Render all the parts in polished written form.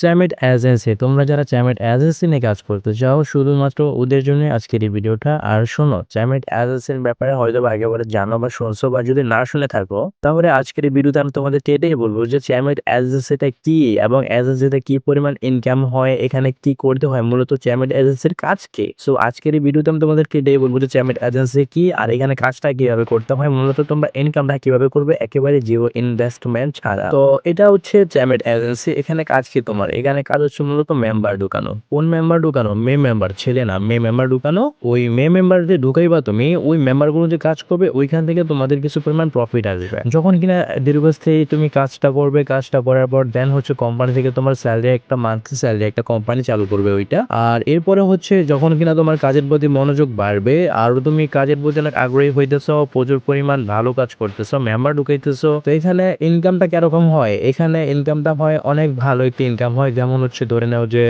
Chamet agency, তোমরা যারা Chamet agency নিয়ে কাজ করতে চাও শুধুমাত্র ওদের জন্য আজকের এই ভিডিওটা। আর শোনো, চ্যামেট এজেন্সির ব্যাপারে হয়তোবা একেবারে জানো বা শুনছো, বা যদি না শুনে থাকো তাহলে আজকের এই ভিডিওতে আমি তোমাদের এটাই বলবো যে চ্যামেট এজেন্সিটা কি এবং এজেন্সিতে কি পরিমাণ ইনকাম হয়, এখানে কি করতে হয়, মূলত চ্যামেট এজেন্সির কাজ কি। সো আজকের এই ভিডিওতে আমি তোমাদেরকে এটাই বলবো যে চ্যামেট এজেন্সি কি আর এখানে কাজটা কিভাবে করতে হয়, মূলত তোমরা ইনকামটা কিভাবে করবে একেবারে জিরো ইনভেস্টমেন্ট ছাড়া। তো এটা হচ্ছে চ্যামেট এজেন্সি। এখানে কাজ কি তোমার? এখানে কাজ হচ্ছে মূলত মেম্বার ঢুকানো। কোন মেম্বার ঢুকানো? মে মেম্বার, ছেলে না, মে মেম্বার ঢুকানো। ওই মে মেম্বার যে ঢুকাইবা তুমি, ওই মেম্বারগুলো যে কাজ করবে ওইখান থেকে তোমাদের কিছু পরিমাণ প্রফিট আসবে। যখন কিনা দীর্ঘস্থায়ী তুমি কাজটা করবে, কাজটা করার পর দেন হচ্ছে কোম্পানি থেকে তোমার স্যালারি, একটা মান্থলি স্যালারি একটা কোম্পানি চালু করবে ওইটা। আর এরপরে হচ্ছে যখন কিনা তোমার কাজের প্রতি মনোযোগ বাড়বে আর তুমি কাজের প্রতি অনেক আগ্রহী হইতেছো, প্রচুর পরিমাণ ভালো কাজ করতেছো, মেম্বার ঢুকাইতেছো, তো এখানে ইনকামটা কিরকম হয়? এখানে ইনকামটা হয় অনেক ভালো একটি ইনকাম হয়। যেমন হচ্ছে ধরে নাও যে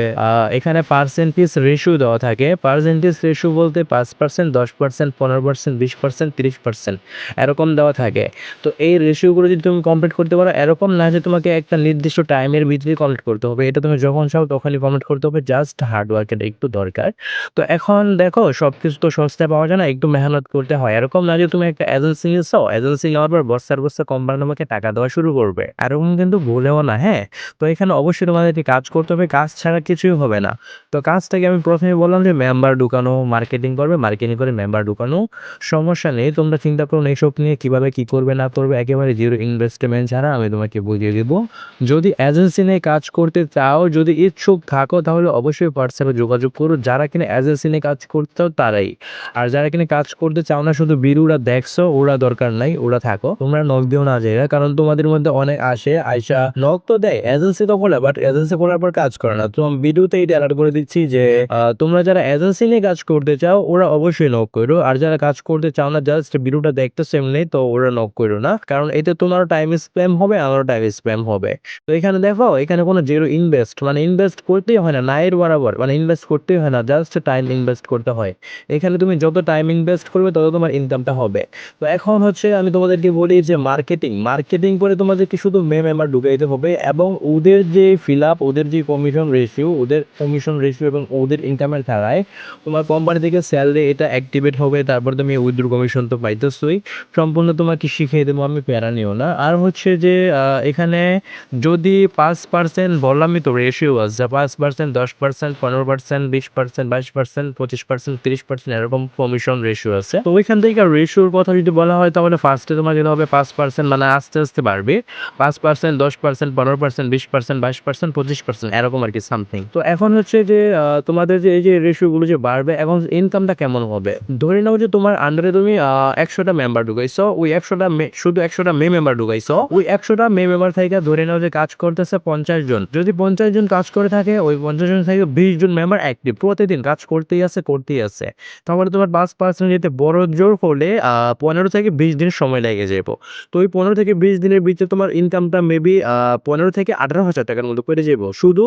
এখানে পার্সেন্টেজ রেশিও দেওয়া থাকে। পার্সেন্টেজ রেশিও বলতে 5%, 10%, 15%, 20%, 30% এরকম দেওয়া থাকে। তো এই রেশিওগুলো যদি তুমি কমপ্লিট করতে পারো, এরকম না যে তোমাকে একটা নির্দিষ্ট টাইমের ভিতরে কমপ্লিট করতে হবে, এটা তুমি যখন চাও তখনই কমপ্লিট করতে হবে, জাস্ট হার্ড ওয়ার্কের একটু দরকার। তো এখন দেখো, সবকিছু তো সস্তায় পাওয়া যায় না, একটু মেহনত করতে হয়। এরকম না যে তুমি একটা এজেন্সি নিচ্ছ, এজেন্সি নেওয়ার পর বস্তার বস্তা কোম্পানি তোমাকে টাকা দেওয়া শুরু করবে, এরকম কিন্তু ভুলেও না, হ্যাঁ। তো এখানে অবশ্যই তোমাদেরকে কাজ করতে হবে, কাজ ছাড়া কিছুই হবে না। তো কাজটাকে আমি প্রথমে বললাম যে মেম্বার ঢুকানো, মার্কেটিং করবে, মার্কেটিং করে মেম্বার ঢুকানো। সমস্যা নেই, তোমরা চিন্তা করো না এইসব নিয়ে কিভাবে কি করবে না করবে, একেবারে জিরো ইনভেস্টমেন্ট ছাড়া আমি তোমাকে বুঝিয়ে দেবো। যদি এজেন্সি নিয়ে কাজ করতে চাও, যদি ইচ্ছুক থাকো, তাহলে অবশ্যই হোয়াটসঅ্যাপে যোগাযোগ করো। যারা কিনা এজেন্সি নিয়ে কাজ করতে চাও তারাই। আর যারা কিনা কাজ করতে চাও না, শুধু বিরুরা দেখছো, ওরা দরকার নাই, ওরা থাকো, তোমরা নক দিও না যায়, কারণ তোমাদের মধ্যে অনেক আসে আইসা নক তো দেয়, এজেন্সি তো খোলে, বাট এজেন্সি খোলার পর কাজ করে না। তো আমি ভিডিওতে এটা অ্যালার্ট করে দিচ্ছি যে তোমরা যারা এজেন্সি নিয়ে কাজ করতে চাও ওরা অবশ্যই নক করো, আর যারা কাজ করতে চাও না, জাস্ট ভিডিওটা দেখতেছো এমনি, তো ওরা নক করো না, কারণ এতে তোমারও টাইম স্প্যাম হবে, আমারও টাইম স্প্যাম হবে। তো এখানে দেখো, এখানে কোনো জিরো ইনভেস্ট, মানে ইনভেস্ট করতেই হয় না, নাইর বরাবর, মানে ইনভেস্ট করতেই হয় না, জাস্ট টাইম ইনভেস্ট করতে হয়। এখানে তুমি যত টাইম ইনভেস্ট করবে তত তোমার ইনকামটা হবে। তো এখন হচ্ছে আমি তোমাদেরকে বলি যে মার্কেটিং, মার্কেটিং করে তোমাদেরকে শুধু মেম্বার ঢুকাইতে হবে, এবং ওদের যে ফিল আপ, ওদের যে কমিশন রেশিও, ওদের কমিশন রেশিও এবং ওদের ইনকামের ধারায় তোমার কোম্পানি থেকে স্যালারি এটা অ্যাক্টিভেট হবে, তারপর তুমি উইথড্র কমিশন তো পাইতেছই। সম্পূর্ণ তোমাকে শিখিয়ে দেবো আমি, প্যারা নিও না। আর হচ্ছে যে এখানে যদি 5% বললামই তো রেশিও আছে, 5%, 10%, 15%, 20%, 22%, 25%, 30% এরকম কমিশন রেশিও আছে। তো ওইখান থেকে রেশিওর কথা যদি বলা হয় তাহলে ফার্স্টে তোমার যেতে হবে 5%, মানে আস্তে আস্তে বাড়বে। 5%, 10%, 15%, 20%, 22%, 25% এরকম আর কি সামথিং। তো এখন হচ্ছে যে তোমাদের যে এই যে রেশিওগুলো যে বাড়বে, এখন ইনকামটা কেমন হবে? ধরে নাও যে তোমার আন্ডারে তুমি 100টা মেম্বার ঢুকাইছো, ওই 100টা শুধু 100টা মে মেম্বার ঢুকাইছো, ওই 100টা মে মেম্বার থেকে ধরে নাও যে কাজ করতেছে 50 জন। যদি 50 জন কাজ করে থাকে, ওই 50 জন থেকে 20 জন মেম্বার অ্যাক্টিভ, প্রতিদিন কাজ করতেই আছে করতেই আছে, তাহলে তোমার 5% যেতে বড় জোর হলে 15 থেকে 20 দিন সময় লেগে যাবো। তো ওই 15 থেকে 20 দিনের ভিতরে তোমার ইনকামটা মেবি 15 থেকে 18,000 টাকার মতো পেরে যাবো, শুধু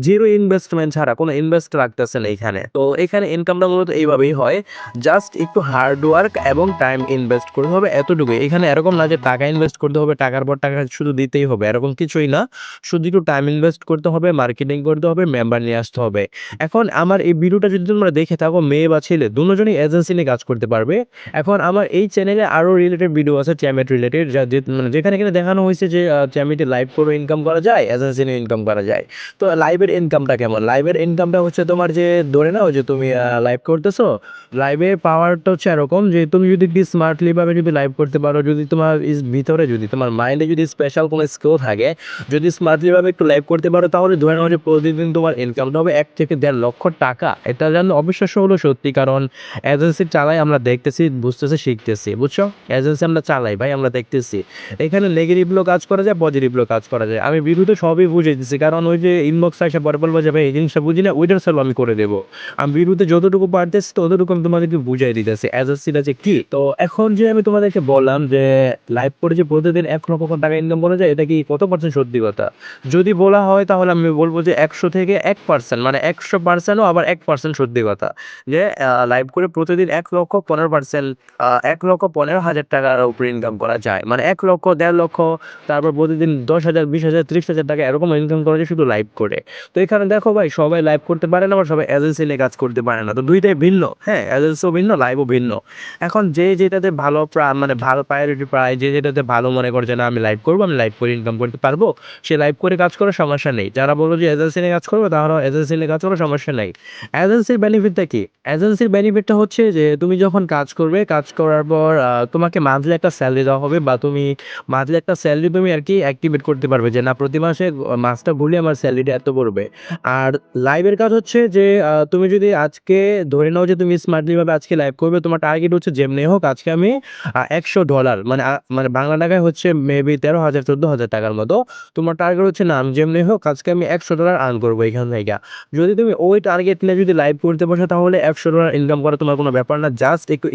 জিরো ইনভেস্টমেন্ট ছাড়া, কোনো ইনভেস্ট রাখতেছে না এখানে। তো এখানে ইনকামটা মূলত এইভাবেই হয়, জাস্ট একটু হার্ড ওয়ার্ক এবং টাইম ইনভেস্ট করতে হবে, এতটুকুই। এখানে এরকম না যে টাকা ইনভেস্ট করতে হবে, টাকার পর টাকা শুধু দিতেই হবে, এরকম কিছুই না। শুধু একটু টাইম ইনভেস্ট করতে হবে, মার্কেটিং করতে হবে, মেম্বার নিয়ে আসতে হবে। এখন আমার এই ভিডিওটা যদি তোমরা দেখে থাকো, মেয়ে বা ছেলে দুজনই এজেন্সি নিয়ে কাজ করতে পারবে। এখন আমার এই চ্যানেলে আরো রিলেটেড ভিডিও আছে চ্যামেট রিলেটেড, মানে যেখানে কিনা দেখানো হয়েছে যে চ্যামেটে লাইভ করে ইনকাম করা যায়, এজেন্সি নিয়ে ইনকাম করা যায়। তো লাইভের ইনকামটা কেমন? লাইভের ইনকামটা হচ্ছে তোমার যে ধরে নাও যে তুমি লাইভ করতেছো, লাইভে পাওয়ারটা হচ্ছে এরকম যে তুমি যদি স্মার্টলি ভাবে যদি লাইভ করতে পারো, যদি তোমার ভিতরে, যদি তোমার মাইন্ডে যদি স্পেশাল কোনো স্কিল থাকে, যদি স্মার্টলি ভাবে একটু লাইভ করতে পারো, তাহলে ধরে নাও যে প্রতিদিন তোমার ইনকামটা হবে 1 থেকে 1.5 লক্ষ টাকা। এটা যেন অবিশ্বাস্য হলো সত্যি, কারণ এজেন্সি চালাই, আমরা দেখতেছি, বুঝতেছি, শিখতেছি, বুঝছো? এজেন্সি আমরা চালাই ভাই, আমরা দেখতেছি। এখানে নেগেটিভগুলো কাজ করা যায়, পজিটিভগুলো কাজ করা যায়। আমি ভিডিওতে সবই বুঝিয়ে দিচ্ছি, কারণ ওই যে ইনবক্স আসে পরে বলবো যে ভাই এই জিনিসটা বুঝি না, ওইটার সলভ আমি করে দেবো। আমি ভিডিওতে যতটুকু পারতেছি ততটুকু আমি তোমাদেরকে বুঝাই দিতেছি এজেন্সিটা যে কি। তো এখন যে আমি তোমাদেরকে বললাম যে লাইভ করে যে প্রতিদিন 1 লক্ষ টাকা ইনকাম করা যায়, এটা কি কত পার্সেন্ট সত্যি কথা? যদি বলা হয় তাহলে আমি বলবো যে 100 থেকে 1%, মানে 100%ও আবার 1% সত্যি কথা, যে লাইভ করে প্রতিদিন 1,15%, 1,15,000 টাকার উপরে ইনকাম করা যায়, মানে 1 লক্ষ, 1.5 লক্ষ, তারপর প্রতিদিন 10,000, 20,000, 30,000 টাকা এরকম ইনকাম করা যায় শুধু লাইভ করে। তো এখানে দেখো ভাই সবাই লাইভ করতে পারে না, আবার সবাই এজেন্সি নিয়ে কাজ করতে পারে না। তো ২ টাই ভিন্ন, হ্যাঁ? এজেন্সিও ভিন্ন, লাইভও ভিন্ন। এখন যে যেটাতে ভালো মানে ভালো প্রায়োরিটি পায়, যে যেটাতে ভালো মনে করে যে না আমি লাইভ করব, আমি লাইভ করে ইনকাম করতে পারবো, সে লাইভ করে কাজ করে সমস্যা নেই। যারা বলল যে এজেন্সি নিয়ে কাজ করবে তারা এজেন্সি নিয়ে কাজ করে সমস্যা নাই। এজেন্সির বেনিফিটটা কি? এজেন্সির বেনিফিটটা হচ্ছে যে তুমি যখন কাজ করবে, কাজ করার পর তোমাকে মান্থলি একটা সেলারি দেওয়া হবে, বা তুমি মান্থলি একটা সেলারি তুমি আরকি অ্যাক্টিভেট করতে পারবে যে না প্রতি মাসে মাসটা ঘুরলে আমার সেলারিটা এত পড়বে। আর লাইভের কাজ হচ্ছে যে তুমি যদি আজকে ধরে নাও যে তুমি স্মার্টলি ভাবে আজকে লাইভ করবে, তোমার টার্গেট হচ্ছে যেমনি হোক আজকে আমি $১০০ মানে বাংলা টাকায় হচ্ছে মেবি ১৩,০০০ ১৪,০০০ টাকার মতো। তোমার টার্গেট হচ্ছে না আমি যেমনি হোক আজকে আমি $১০০ আর্ন করবো এখান থেকে। যদি তুমি ওই টার্গেট নিয়ে যদি লাইভ করতে বসো তাহলে $১০০ ইনকাম করা তোমার কোনো ব্যাপার না। জাস্ট একটু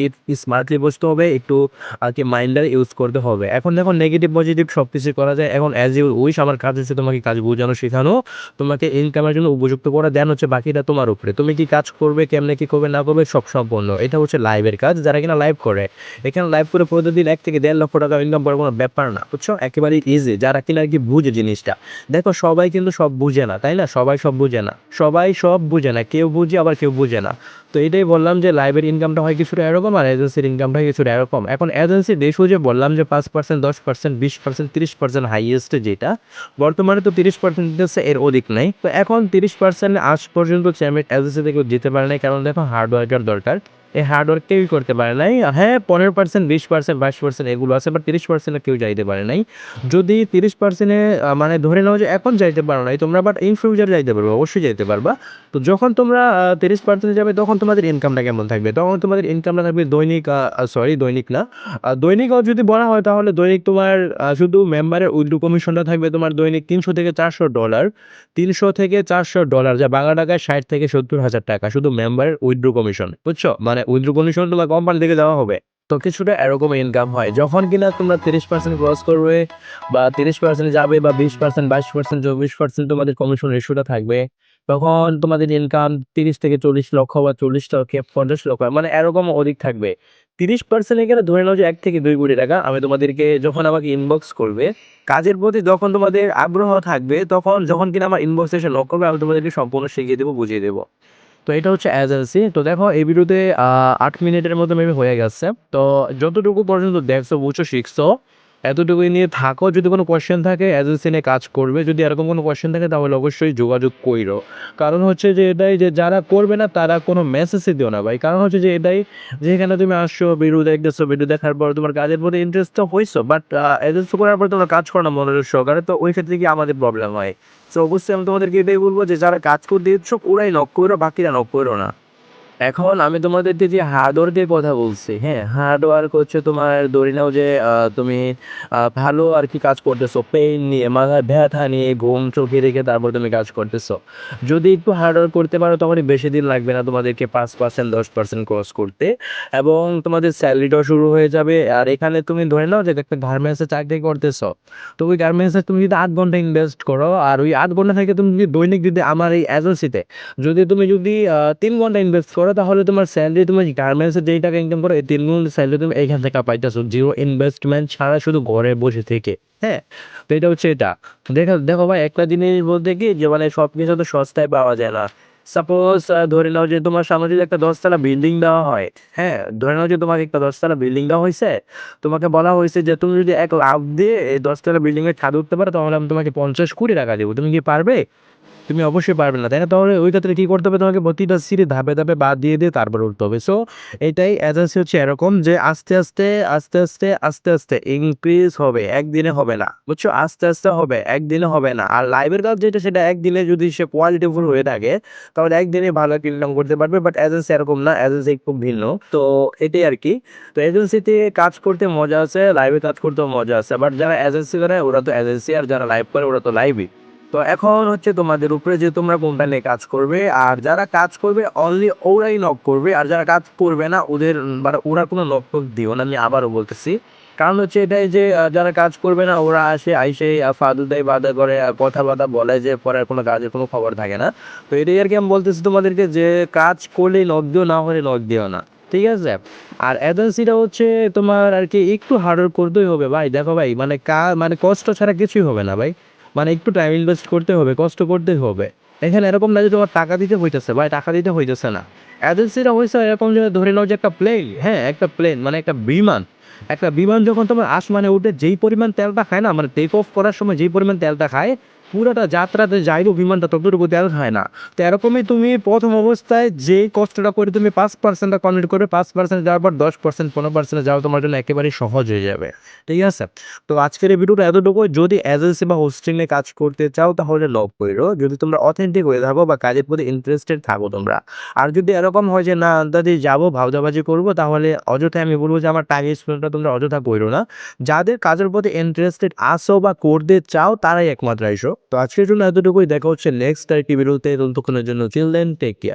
স্মার্টলি বসতে হবে, একটু আরকি মাইন্ডটা ইউজ করতে হবে। এখন দেখো নেগেটিভ পজিটিভ সবকিছুই করা যায়। এখন অ্যাজ ইউ উইশ, আমার কাজ হচ্ছে তোমাকে কাজ বোঝানো, শেখানো, তোমাকে ইনকামের জন্য উপযুক্ত করা। দেন হচ্ছে বাকিটা তোমার উপরে। তুমি কি কাজ করবে, কেমনে কি করবে না করবে সব সম্পূর্ণ। এটা হচ্ছে লাইভের কাজ, যারা কিনা লাইভ করে। এখানে লাইভ করে প্রতিদিন ১ থেকে ১.৫ লক্ষ টাকা ইনকাম করার কোনো ব্যাপার না। বুঝছো? একেবারেই ইজি, যারা কিনা আরকি বুঝে জিনিসটা। দেখো সবাই কিন্তু সব বুঝে না, তাই না? সবাই সব বুঝে না। সবাই সব বুঝে না। কেউ বুঝে আবার কেউ বুঝে না। তো এটাই বললাম যে লাইভের ইনকামটা হয় কিছুটা এরকম, আর এজেন্সির ইনকামটা হয় কিছুটা এরকম। এখন এজেন্সি রেশিও যে বললাম যে ৫%, ১০%, 20%, 30% হাইয়েস্ট যেটা, বর্তমানে তো 30% দিতেছে, এর অধিক নাই। তো এখন 30% আজ পর্যন্ত চেয়ারম্যান এজেন্সি থেকে যেতে পারে নাই, কারণ দেখো হার্ড ওয়ার্কের দরকার। এই হার্ড ওয়ার্ক কেউই করতে পারে নাই। হ্যাঁ 15%, 20%, 22% এগুলো আছে, বাট 30% এ কেউ যাইতে পারে নাই। যদি 30% এ মানে ধরে নাও যে এখন যাইতে পারো নাই তোমরা, বাট ইন ফিউচার যাইতে পারবা, অবশ্যই যাইতে পারবা। তো যখন তোমরা 30% যাবে তখন তোমাদের ইনকামটা কেমন থাকবে? তখন তোমাদের ইনকামটা থাকবে দৈনিক, সরি দৈনিক না, দৈনিকও যদি বলা হয় তাহলে দৈনিক তোমার শুধু মেম্বারের উইথড্র কমিশনটা থাকবে তোমার দৈনিক $৩০০ থেকে $৪০০। $৩০০ থেকে $৪০০, যা বাংলা টাকায় ৬০ থেকে ৭০,০০০ টাকা শুধু মেম্বারের উইথড্র কমিশন। বুঝছো? মানে উইথড্র কমিশন তোমার কোম্পানি থেকে দেওয়া হবে। তো কিছুটা এরকম ইনকাম হয়। যখন কিনা তোমরা 30% ক্রস করবে, বা 30% যাবে, বা 20%, 22%, 24% তোমাদের কমিশন রেশিওটা থাকবে, তখন তোমাদের ইনকাম ৩০ থেকে ৪০ লক্ষ, বা ৪০ থেকে ৫০ লক্ষ, মানে এরকমও অধিক থাকবে। ৩০% এ গেলে ধরে নাও যে ১ থেকে ২ কোটি টাকা। আমি তোমাদেরকে যখন আমাকে ইনবক্স করবে, কাজের প্রতি যখন তোমাদের আগ্রহ থাকবে, তখন যখন কিনা আমার ইনবক্সে এসে নক করবে, আমি তোমাদেরকে সম্পূর্ণ শিখিয়ে দেবো, বুঝিয়ে দেবো। তো এটা হচ্ছে এজেন্সি। তো দেখো এই ভিডিওতে ৮ মিনিটের মতো মেবি হয়ে গেছে। তো যতটুকু পর্যন্ত দেখছো, বুঝছো, শিখছো, এতটুকুই নিয়ে থাকো। যদি কোনো কোয়েশ্চেন থাকে এজেন্সি নিয়ে কাজ করবে, যদি এরকম কোনো কোয়েশ্চেন থাকে তাহলে অবশ্যই যোগাযোগ কইরো। কারণ হচ্ছে যে এটাই যে যারা করবে না তারা কোনো মেসেজই দিও না ভাই। কারণ হচ্ছে যে এটাই, যেখানে তুমি আসছো, ভিডিও দেখতেছো, ভিডিও দেখার পর তোমার কাজের প্রতি ইন্টারেস্ট তো হইছো, বাট এজেন্সি করার পর তোমরা কাজ করো না মনোযোগ সহকারে, তো ওই ক্ষেত্রে কি আমাদের প্রবলেম হয়। সো অবশ্যই আমি তোমাদেরকে এটাই বলবো যে যারা কাজ করতে ইচ্ছুক ওরাই নক করো, বাকিরা নক করো না। এখন আমি তোমাদেরকে যে হার্ডওয়ার্কের কথা বলছি, হ্যাঁ? হার্ডওয়ার্ক হচ্ছে তোমার ধরে নাও যে তুমি ভালো আরকি কাজ করতেছো। পেইন নিয়ে, মাথায় ব্যথা নিয়ে, ঘুম চোখে রেখে তারপর তুমি কাজ করতেছো। যদি একটু হার্ডওয়ার্ক করতে পারো তখনই বেশি দিন লাগবে না তোমাদেরকে ৫%, ১০% ক্রস করতে, এবং তোমাদের স্যালারিটাও শুরু হয়ে যাবে। আর এখানে তুমি ধরে নাও যে একটা গার্মেন্টসে চাকরি করতেছো। তো ওই গার্মেন্টসে তুমি যদি ৮ ঘন্টা ইনভেস্ট করো, আর ওই ৮ ঘন্টা থেকে তুমি যদি দৈনিক যদি আমার এই এজেন্সিতে তুমি যদি ৩ ঘন্টা ইনভেস্ট করো, তাহলে তোমার স্যালারি, তুমি গার্মেন্টসে যেই টাকা ইনকাম করো এই ৩ গুণ স্যালারি তুমি এইখান থেকে পাইতেছো, জিরো ইনভেস্টমেন্ট ছাড়া, শুধু ঘরে বসে থেকে। হ্যাঁ? তো এটা হচ্ছে এটা। দেখো দেখো ভাই, একটা জিনিস বলতে কি যে মানে সবকিছু তো সস্তায় পাওয়া যায় না। সাপোজ ধরে নাও যে তোমার সামনে যদি একটা ১০ তলা বিল্ডিং দেওয়া হয়, হ্যাঁ? ধরে নাও যে তোমাকে একটা ১০ তলা বিল্ডিং দেওয়া হইছে। তোমাকে বলা হইছে যে তুমি যদি ১ লাফ দিয়ে এই ১০ তলা বিল্ডিং এর ছাদে উঠতে পারো তাহলে আমি তোমাকে ৫০ কোটি টাকা দেব। তুমি কি পারবে? তুমি অবশ্যই পারবে না, তাই না? তাহলে ওই ক্ষেত্রে কি করতে হবে? তোমাকে প্রতিটা সিঁড়ি ধাপে, ধাপে বাদ দিয়ে তারপরে উঠতে হবে। সো এটাই এজেন্সি হচ্ছে এরকম যে আস্তে, আস্তে, আস্তে, আস্তে, আস্তে, আস্তে ইনক্রিজ হবে। একদিনে হবে না। বুঝছো? আস্তে, আস্তে হবে। একদিনে হবে না। আর লাইভের কাজ যেটা সেটা একদিনে যদি সে কোয়ালিটিফুল হয়ে থাকে তাহলে একদিনে ভালো একটা ইনকাম করতে পারবে। বাট এজেন্সি এরকম না। এজেন্সি খুব ভিন্ন। তো এটাই আরকি। তো এজেন্সিতে কাজ করতে মজা আছে, লাইভে কাজ করতেও মজা আছে। বাট যারা এজেন্সি করে ওরা তো এজেন্সি, আর যারা লাইভ করে ওরা তো লাইভই। তো এখন হচ্ছে তোমাদের উপরে যে তোমরা কোনটা নিয়ে কাজ করবে, আর যারা কাজ করবে অনলি ওরাই নক করবে, আর যারা কাজ করবে না ওদের মানে ওরা কোনো নক টক দিও না, আমি আবারও বলতেছি। কারণ হচ্ছে এটাই যে যারা কাজ করবে না ওরা আসে আইসে ফালতু দেয়, বাধা করে, কথাবার্তা বলে, যে পরে কোনো কাজের কোনো খবর থাকে না। তো এটাই আর কি আমি বলতেছি তোমাদেরকে, যে কাজ করলেই নক দিও, না হলে নক দিও না। ঠিক আছে? আর এজেন্সিটা হচ্ছে তোমার আর কি একটু হার্ডওয়ার্ক করতেই হবে ভাই। দেখো ভাই, মানে মানে কষ্ট ছাড়া কিছুই হবে না ভাই। মানে একটু টাইম ইনভেস্ট করতে হবে, কষ্ট করতে হবে। এখানে এরকম না যে তোমার টাকা দিতে হইতেছে, ভাই টাকা দিতে হইতেছে না। এজেন্সিটা হইছে এরকম যে ধরে নাও যে একটা প্লেন, হ্যাঁ? একটা প্লেন মানে একটা বিমান। একটা বিমান যখন তোমার আসমানে উঠে যেই পরিমাণ তেলটা খায় না, মানে টেক অফ করার সময় যেই পরিমাণ তেলটা খায়, পুরাটা যাত্রাতে যাইরো বিমানটা ততটুকু তেল খায় না। তো এরকমই তুমি ১ম অবস্থায় যেই কষ্টটা করে তুমি 5% টা কমপ্লিট করবে, 5% যাওয়ার পর 10%, 15% এ যাওয়া তোমার জন্য একেবারেই সহজ হয়ে যাবে। ঠিক আছে? তো আজকের এই ভিডিওটা এতটুকুই। যদি এজেন্সি বা হোস্টিং এ কাজ করতে চাও তাহলে লক কইরো। যদি তোমরা অথেন্টিক হয়ে থাকো বা কাজের প্রতি ইন্টারেস্টেড থাকো তোমরা। আর যদি এরকম হয় যে না দাদি যাবো ভাউতাবাজি করবো তাহলে অযথাই আমি বলব যে আমার টাইম স্পেন্ডটা তোমরা অযথা কইরো না। যাদের কাজের প্রতি ইন্টারেস্টেড আছো বা করতে চাও তারাই একমাত্র আইসো। তো আজকের জন্য এতটুকুই। দেখা হচ্ছে নেক্সট আরেকটি ভিডিওতে। ততক্ষণের জন্য চিল দেন, টেক কেয়ার।